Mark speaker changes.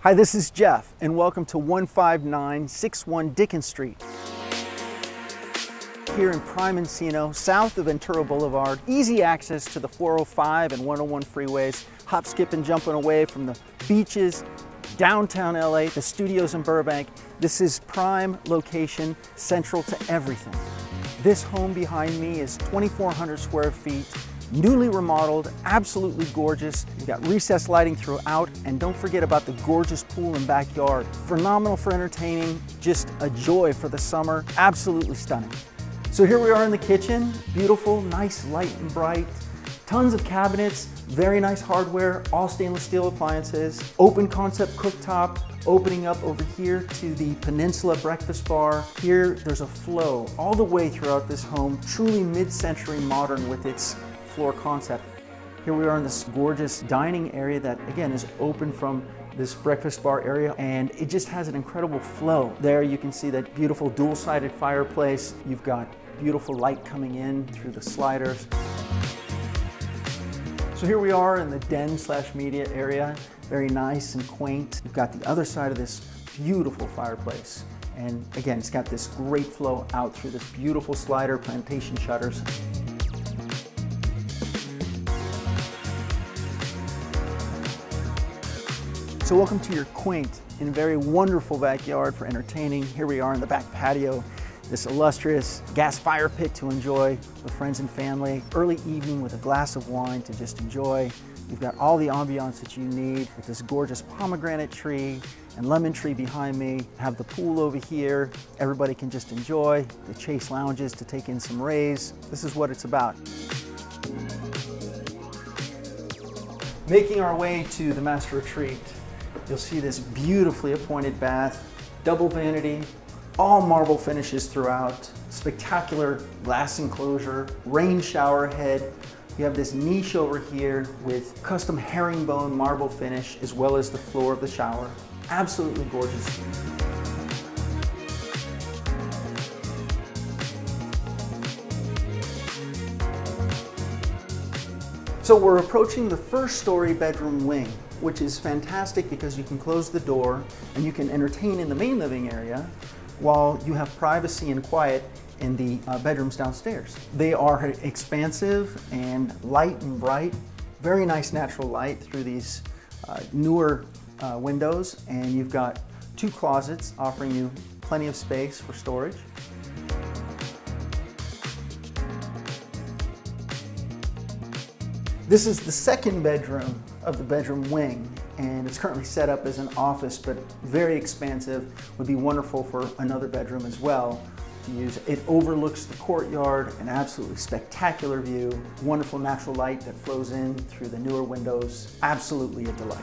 Speaker 1: Hi, this is Jeff, and welcome to 15961 Dickens Street. Here in prime Encino, south of Ventura Boulevard, easy access to the 405 and 101 freeways, hop, skip, and jumping away from the beaches, downtown LA, the studios in Burbank. This is prime location, central to everything. This home behind me is 2,400 square feet, newly remodeled, absolutely gorgeous. You've got recessed lighting throughout, and don't forget about the gorgeous pool and backyard. Phenomenal for entertaining, just a joy for the summer, absolutely stunning. So here we are in the kitchen, beautiful, nice, light and bright. Tons of cabinets, very nice hardware, all stainless steel appliances. Open concept cooktop, opening up over here to the Peninsula breakfast bar. Here, there's a flow all the way throughout this home, truly mid-century modern with its floor concept. Here we are in this gorgeous dining area that, again, is open from this breakfast bar area, and it just has an incredible flow. There you can see that beautiful dual-sided fireplace. You've got beautiful light coming in through the sliders. So here we are in the den/media area, very nice and quaint. You've got the other side of this beautiful fireplace. And again, it's got this great flow out through this beautiful slider, plantation shutters. So welcome to your quaint and very wonderful backyard for entertaining. Here we are in the back patio, this illustrious gas fire pit to enjoy with friends and family. Early evening with a glass of wine to just enjoy. You've got all the ambiance that you need with this gorgeous pomegranate tree and lemon tree behind me. Have the pool over here. Everybody can just enjoy the chase lounges to take in some rays. This is what it's about. Making our way to the Master Retreat, you'll see this beautifully appointed bath, double vanity, all marble finishes throughout, spectacular glass enclosure, rain shower head. You have this niche over here with custom herringbone marble finish as well as the floor of the shower. Absolutely gorgeous. So we're approaching the first story bedroom wing, which is fantastic because you can close the door and you can entertain in the main living area while you have privacy and quiet in the bedrooms downstairs. They are expansive and light and bright, very nice natural light through these newer windows, and you've got two closets offering you plenty of space for storage. This is the second bedroom of the bedroom wing, and it's currently set up as an office, but very expansive. Would be wonderful for another bedroom as well to use. It overlooks the courtyard, an absolutely spectacular view, wonderful natural light that flows in through the newer windows. Absolutely a delight.